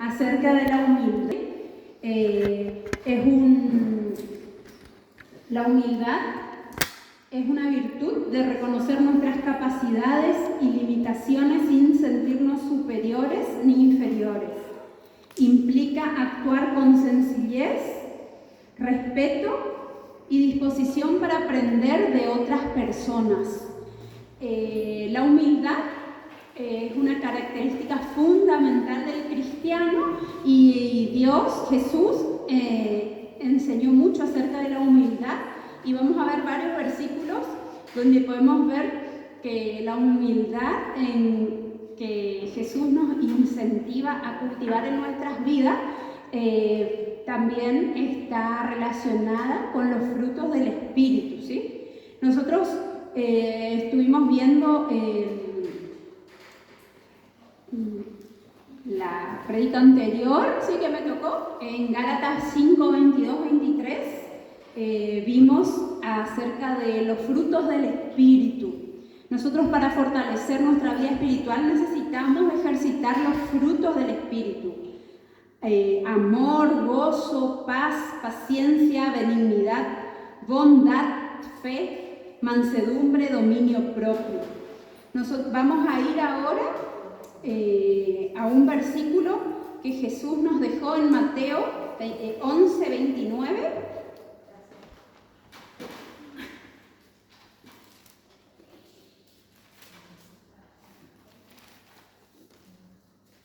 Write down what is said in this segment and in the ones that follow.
acerca de la humildad. La humildad es una virtud de reconocer nuestras capacidades y limitaciones sin sentirnos superiores ni inferiores. Implica actuar con sencillez, respeto y disposición para aprender de otras personas. La humildad es una característica fundamental del cristiano y Dios, Jesús, enseñó mucho acerca de la humildad y vamos a ver varios versículos donde podemos ver que la humildad que Jesús nos incentiva a cultivar en nuestras vidas también está relacionada con los frutos del Espíritu, ¿sí? Nosotros estuvimos viendo la prédica anterior, sí que me tocó, en Gálatas 5, 22, 23, vimos acerca de los frutos del Espíritu. Nosotros para fortalecer nuestra vida espiritual necesitamos ejercitar los frutos del Espíritu. Amor, gozo, paz, paciencia, benignidad, bondad, fe, mansedumbre, dominio propio. Nosotros vamos a ir ahora a un versículo que Jesús nos dejó en Mateo 11, 29.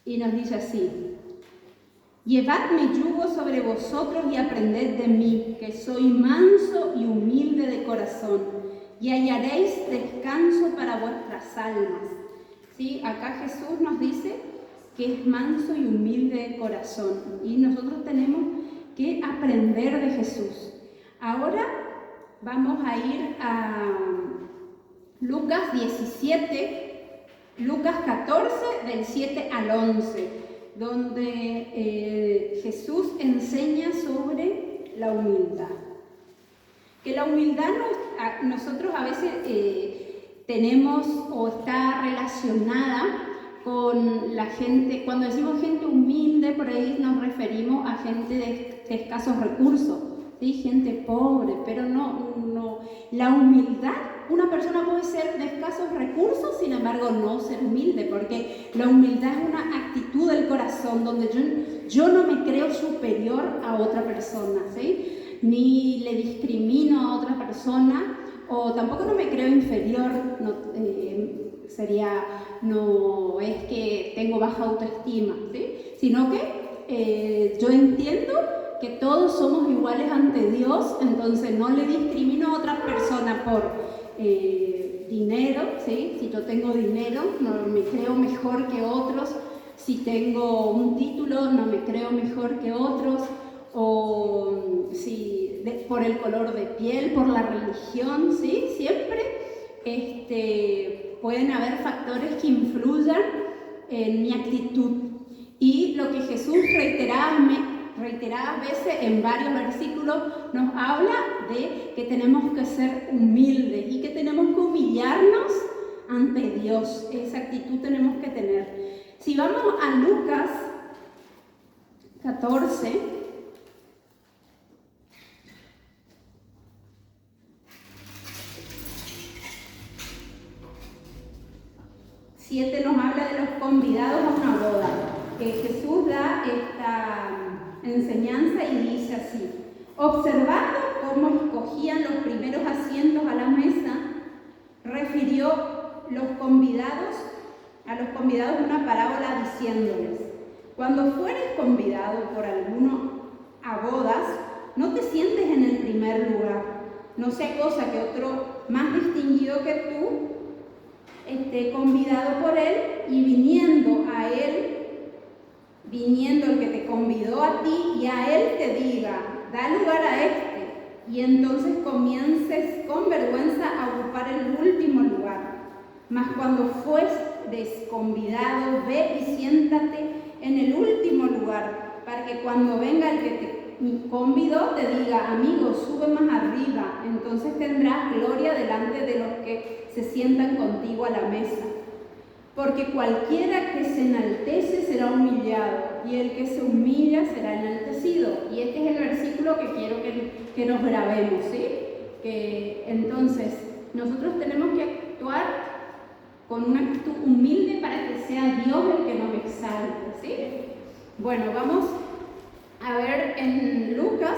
Y nos dice así: llevad mi yugo sobre vosotros y aprended de mí, que soy manso y humilde de corazón, y hallaréis descanso para vuestras almas. ¿Sí? Acá Jesús nos dice que es manso y humilde de corazón, y nosotros tenemos que aprender de Jesús. Ahora vamos a ir a Lucas 17, Lucas 14, del 7 al 11, donde Jesús enseña sobre la humildad. Que la humildad nosotros a veces tenemos o está relacionada con la gente. Cuando decimos gente humilde, por ahí nos referimos a gente de escasos recursos, ¿sí? Gente pobre, pero no. La humildad, una persona puede ser de escasos recursos, sin embargo no ser humilde, porque la humildad es una actitud del corazón donde yo no me creo superior a otra persona, ¿sí? Ni le discrimino a otra persona, o tampoco no me creo inferior, no es que tengo baja autoestima, ¿sí? Sino que yo entiendo que todos somos iguales ante Dios, entonces no le discrimino a otra persona por dinero, ¿sí? Si yo tengo dinero, no me creo mejor que otros. Si tengo un título, no me creo mejor que otros. O si por el color de piel, por la religión, ¿sí? Siempre pueden haber factores que influyan en mi actitud. Y lo que Jesús reiteradas veces en varios versículos nos habla de que tenemos que ser humildes y que tenemos que humillarnos ante Dios. Esa actitud tenemos que tener. Si vamos a Lucas 14, nos habla de los convidados a una boda. Jesús da esta enseñanza y dice así: observando cómo escogían los primeros asientos a la mesa, refirió a los convidados una parábola diciéndoles: cuando fueres convidado por alguno a bodas, no te sientes en el primer lugar, no sea cosa que otro más distinguido que tú esté convidado por él, y viniendo el que te convidó a ti y a él te diga: da lugar a este, y entonces comiences con vergüenza a ocupar el último lugar. Mas cuando fueres convidado, ve y siéntate en el último lugar, para que cuando venga el que te convidó te diga: amigo, sube más arriba, entonces tendrás gloria delante de los que se sientan contigo a la mesa. Porque cualquiera que se enaltece será humillado, y el que se humilla será enaltecido. Y este es el versículo que quiero que nos grabemos, ¿sí? Que entonces nosotros tenemos que actuar con una actitud humilde para que sea Dios el que nos exalte, ¿sí? Bueno, vamos a ver en Lucas,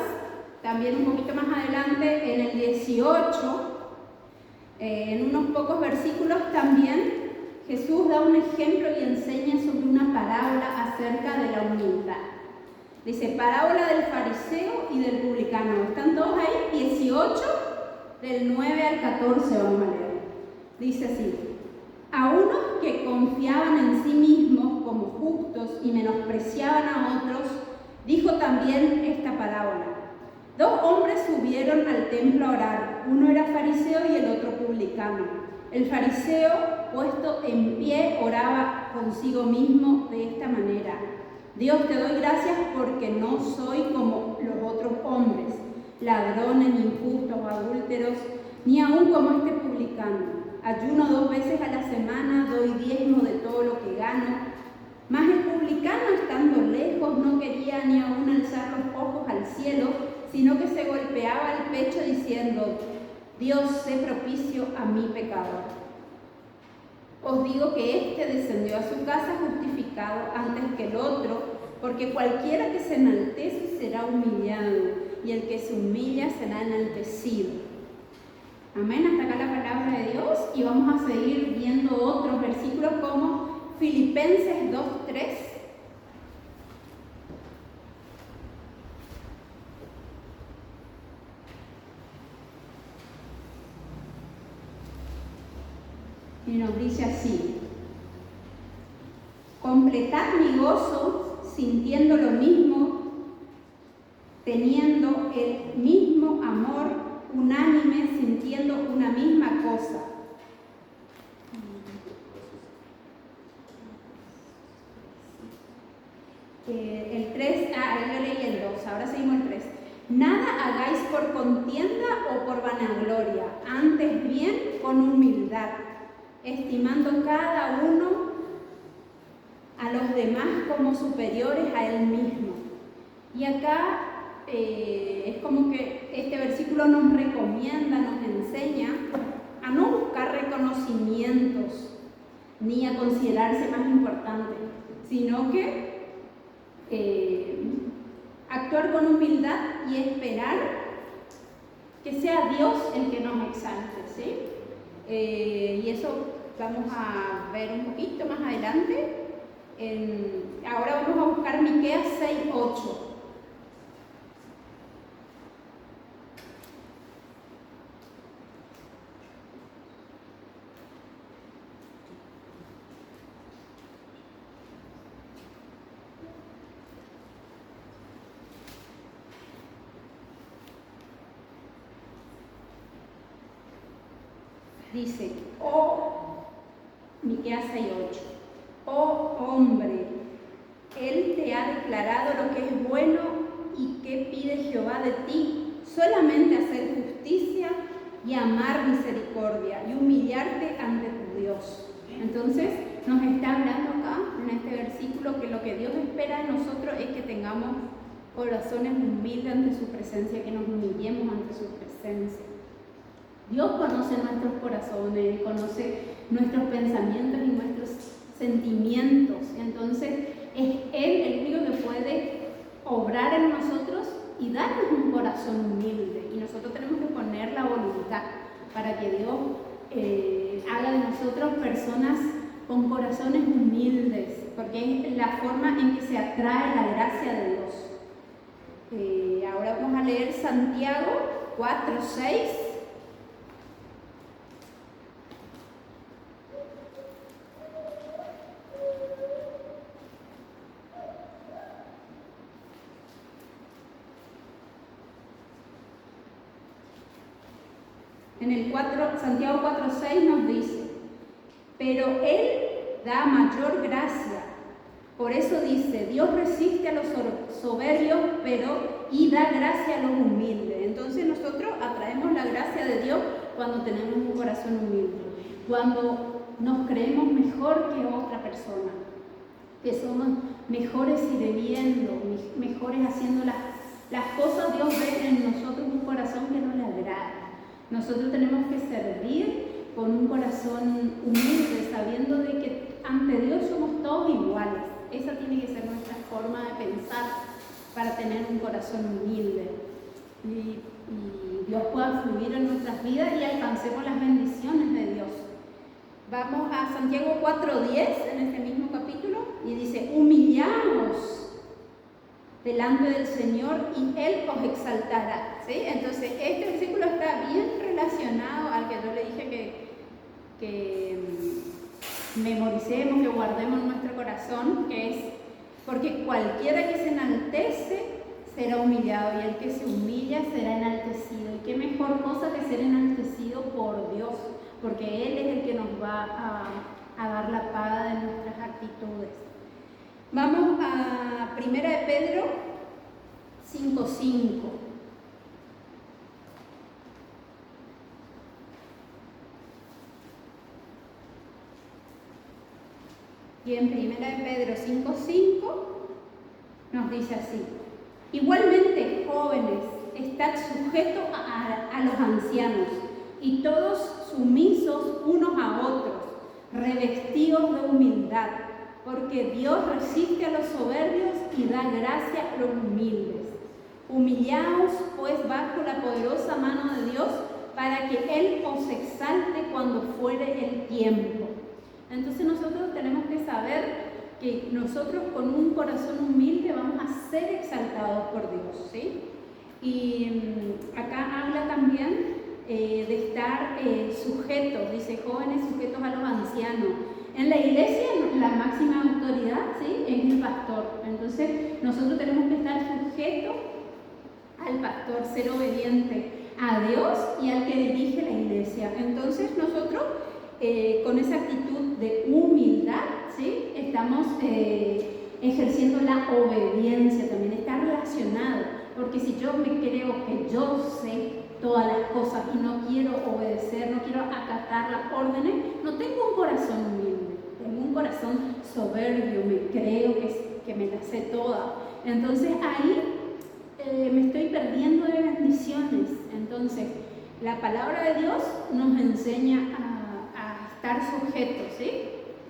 también un poquito más adelante, en el 18, en unos pocos versículos también, Jesús da un ejemplo y enseña sobre una parábola acerca de la humildad. Dice, parábola del fariseo y del publicano. ¿Están todos ahí? 18, del 9 al 14 vamos a leer. Dice así, a unos que confiaban en sí mismos como justos y menospreciaban a otros, dijo también esta parábola. 2 hombres subieron al templo a orar, uno era fariseo y el otro publicano. El fariseo, puesto en pie, oraba consigo mismo de esta manera: Dios, te doy gracias porque no soy como los otros hombres, ladrones, ni injustos o adúlteros, ni aun como este publicano. Ayuno 2 veces a la semana, doy diezmo de todo lo que gano. Mas el publicano, estando lejos, no quería ni aun alzar los ojos al cielo, sino que se golpeaba el pecho diciendo: Dios, sé propicio a mi pecador. Os digo que éste descendió a su casa justificado antes que el otro, porque cualquiera que se enaltece será humillado, y el que se humilla será enaltecido. Amén, hasta acá la palabra de Dios, y vamos a seguir viendo otros versículos como Filipenses 2:3. Y nos dice así: completad mi gozo sintiendo lo mismo, teniendo el mismo amor, unánime, sintiendo una misma cosa. El 3, yo leí el 2, ahora seguimos el 3. Nada hagáis por contienda o por vanagloria, antes bien con humildad, estimando cada uno a los demás como superiores a él mismo. Y acá es como que este versículo nos recomienda, nos enseña a no buscar reconocimientos ni a considerarse más importante, sino que actuar con humildad y esperar que sea Dios el que nos exalte, ¿sí? Y eso vamos a ver un poquito más adelante. Ahora vamos a buscar Miqueas 6:8. Dice, Miqueas 6:8, oh hombre, Él te ha declarado lo que es bueno y qué pide Jehová de ti, solamente hacer justicia y amar misericordia y humillarte ante tu Dios. Entonces nos está hablando acá en este versículo que lo que Dios espera de nosotros es que tengamos corazones humildes ante su presencia, que nos humillemos ante su presencia. Dios conoce nuestros corazones, conoce nuestros pensamientos y nuestros sentimientos. Entonces es Él el único que puede obrar en nosotros y darnos un corazón humilde. Y nosotros tenemos que poner la voluntad para que Dios haga de nosotros personas con corazones humildes, porque es la forma en que se atrae la gracia de Dios. Ahora vamos a leer Santiago 4:6. En el Santiago 4:6 nos dice, pero Él da mayor gracia. Por eso dice, Dios resiste a los soberbios, y da gracia a los humildes. Entonces nosotros atraemos la gracia de Dios cuando tenemos un corazón humilde, cuando nos creemos mejor que otra persona. que somos mejores sirviendo, mejores haciendo las cosas. Dios ve en nosotros un corazón que no le agrada. Nosotros tenemos que servir con un corazón humilde, sabiendo de que ante Dios somos todos iguales. Esa tiene que ser nuestra forma de pensar para tener un corazón humilde. Y Dios pueda fluir en nuestras vidas y alcancemos las bendiciones de Dios. Vamos a Santiago 4:10 en este mismo capítulo y dice: humillaos delante del Señor y Él os exaltará. ¿Sí? Entonces este versículo está bien relacionado al que yo le dije que memoricemos, que guardemos en nuestro corazón, que es: porque cualquiera que se enaltece será humillado, y el que se humilla será enaltecido. Y qué mejor cosa que ser enaltecido por Dios, porque Él es el que nos va a dar la paga de nuestras actitudes. Vamos a 1 de Pedro 5:5. Y en 1 de Pedro 5:5 nos dice así: igualmente, jóvenes, estad sujetos a los ancianos, y todos sumisos unos a otros, revestidos de humildad, porque Dios resiste a los soberbios y da gracia a los humildes. Humillaos pues bajo la poderosa mano de Dios, para que Él os exalte cuando fuere el tiempo. Entonces nosotros tenemos que saber que nosotros con un corazón humilde vamos a ser exaltados por Dios, ¿sí? Y acá habla también de estar sujetos, dice: jóvenes sujetos a los ancianos. En la iglesia la máxima autoridad, ¿sí?, es el pastor. Entonces nosotros tenemos que estar sujetos al pastor, ser obediente a Dios y al que dirige la iglesia. Entonces nosotros con esa actitud de humildad, ¿sí?, estamos ejerciendo la obediencia. También está relacionado, porque si yo me creo que yo sé todas las cosas y no quiero obedecer, no quiero acatar las órdenes, no tengo un corazón humilde, tengo un corazón soberbio, me creo que me la sé toda. Entonces ahí me estoy perdiendo de bendiciones. Entonces la palabra de Dios nos enseña a estar sujetos, ¿sí?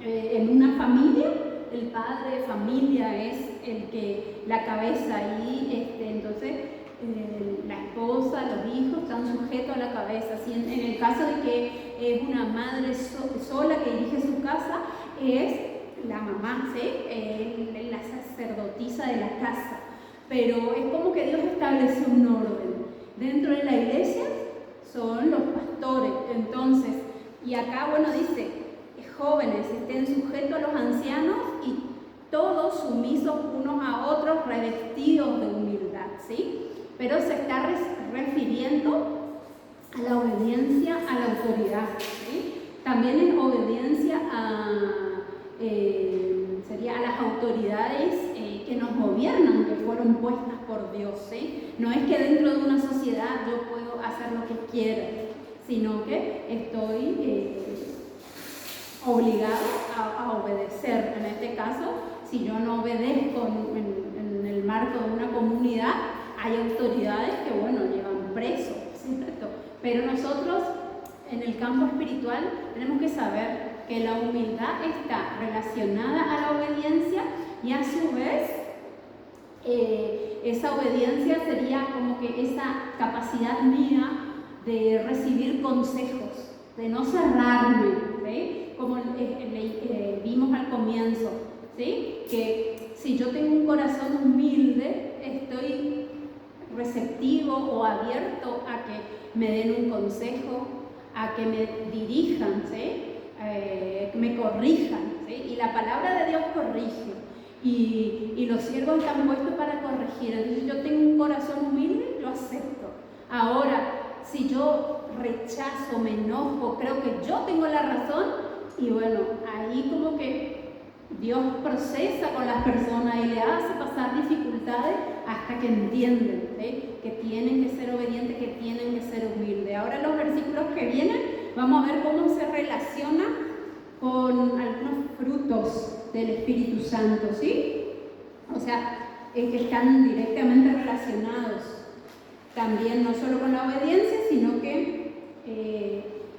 En una familia, el padre de familia es la cabeza, y entonces la esposa, los hijos están sujetos a la cabeza. Si en el caso de que es una madre sola que dirige su casa, es la mamá, ¿sí?, la sacerdotisa de la casa. Pero es como que Dios establece un orden. Dentro de la iglesia son los pastores. Entonces, y acá, bueno, dice: jóvenes, estén sujetos a los ancianos y todos sumisos unos a otros, revestidos de humildad, ¿sí? Pero se está refiriendo a la obediencia a la autoridad, ¿sí? También es obediencia sería a las autoridades que nos gobiernan, que fueron puestas por Dios, ¿sí? No es que dentro de una sociedad yo puedo hacer lo que quiera, sino que estoy obligado a obedecer. En este caso, si yo no obedezco en el marco de una comunidad, hay autoridades que, bueno, llevan preso, ¿cierto? Pero nosotros en el campo espiritual tenemos que saber que la humildad está relacionada a la obediencia, y a su vez esa obediencia sería como que esa capacidad mía de recibir consejos, de no cerrarme, ¿sí?, como vimos al comienzo, ¿sí?, que si yo tengo un corazón humilde, estoy receptivo o abierto a que me den un consejo, a que me dirijan, ¿sí?, me corrijan, ¿sí? Y la palabra de Dios corrige, y los siervos están puestos para corregir. Entonces yo tengo un corazón humilde, lo acepto. Ahora, si yo rechazo, me enojo, creo que yo tengo la razón, y bueno, ahí como que Dios procesa con las personas y le hace pasar dificultades hasta que entienden, ¿sí?, que tienen que ser obedientes, que tienen que ser humildes. Ahora los versículos que vienen, vamos a ver cómo se relaciona con algunos frutos del Espíritu Santo, ¿sí? O sea, que están directamente relacionados también no solo con la obediencia, sino que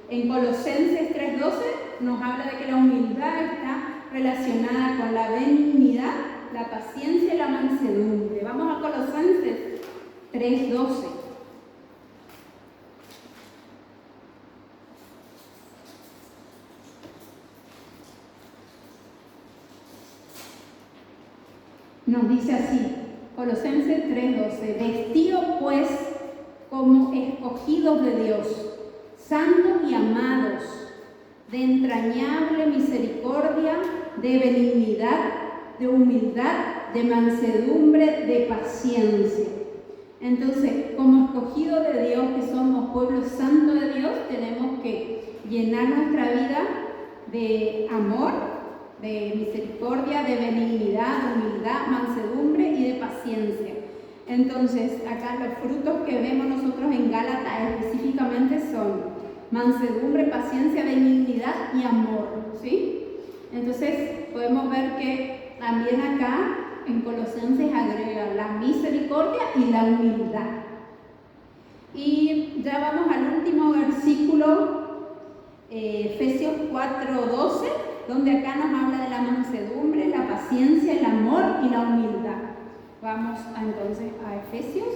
en Colosenses 3:12 nos habla de que la humildad está relacionada con la benignidad, la paciencia y la mansedumbre. Vamos a Colosenses 3:12. Nos dice así, Colosenses 3:12, vestidos pues como escogidos de Dios, santos y amados, de entrañable misericordia, de benignidad, de humildad, de mansedumbre, de paciencia. Entonces, como escogidos de Dios, que somos pueblo santo de Dios, tenemos que llenar nuestra vida de amor, de misericordia, de benignidad, de humildad, mansedumbre y de paciencia. Entonces, acá los frutos que vemos nosotros en Gálatas específicamente son mansedumbre, paciencia, benignidad y amor, ¿sí? Entonces, podemos ver que también acá en Colosenses agrega la misericordia y la humildad. Y ya vamos al último versículo, Efesios 4:12, donde acá nos habla de la mansedumbre, la paciencia, el amor y la humildad. Vamos entonces a Efesios.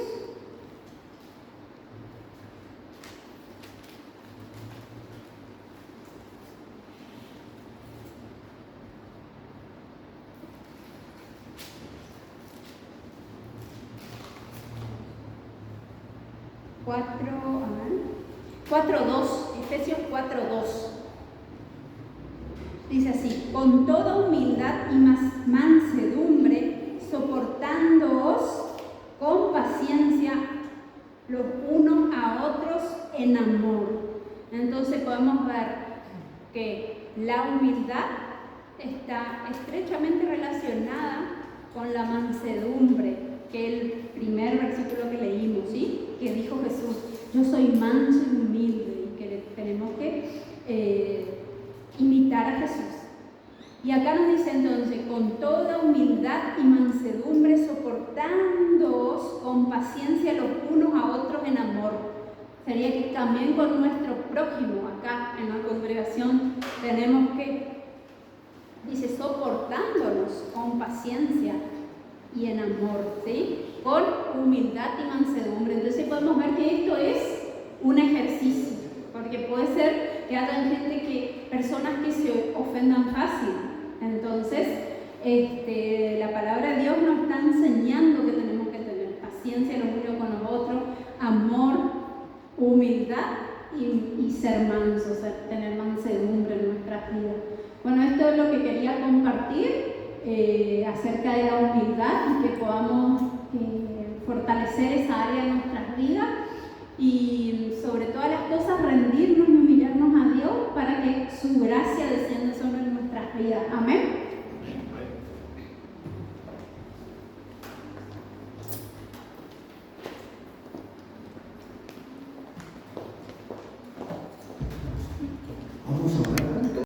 Efesios 4:2. Dice así, con toda humildad y mansedumbre, soportándoos con paciencia los unos a otros en amor. Entonces podemos ver que la humildad está estrechamente relacionada con la mansedumbre, que es el primer versículo que leímos, ¿sí? Que dijo Jesús, yo soy manso y humilde, y que tenemos que imitar a Jesús. Y acá nos dice entonces, con toda humildad y mansedumbre, soportándoos con paciencia los unos a otros en amor. Sería que también con nuestro prójimo, acá en la congregación, tenemos que, dice, soportándonos con paciencia y en amor, ¿sí? Con humildad y mansedumbre. Entonces podemos ver que esto es un ejercicio, porque puede ser que haya personas que se ofendan fácil. Entonces, la palabra de Dios nos está enseñando que tenemos que tener paciencia los unos con los otros, amor, humildad y ser mansos, tener mansedumbre en nuestras vidas. Bueno, esto es lo que quería compartir acerca de la humildad y que podamos fortalecer esa área en nuestras vidas y sobre todas las cosas rendirnos y humillarnos a Dios para que su gracia descienda sobre nuestras vidas. Amén.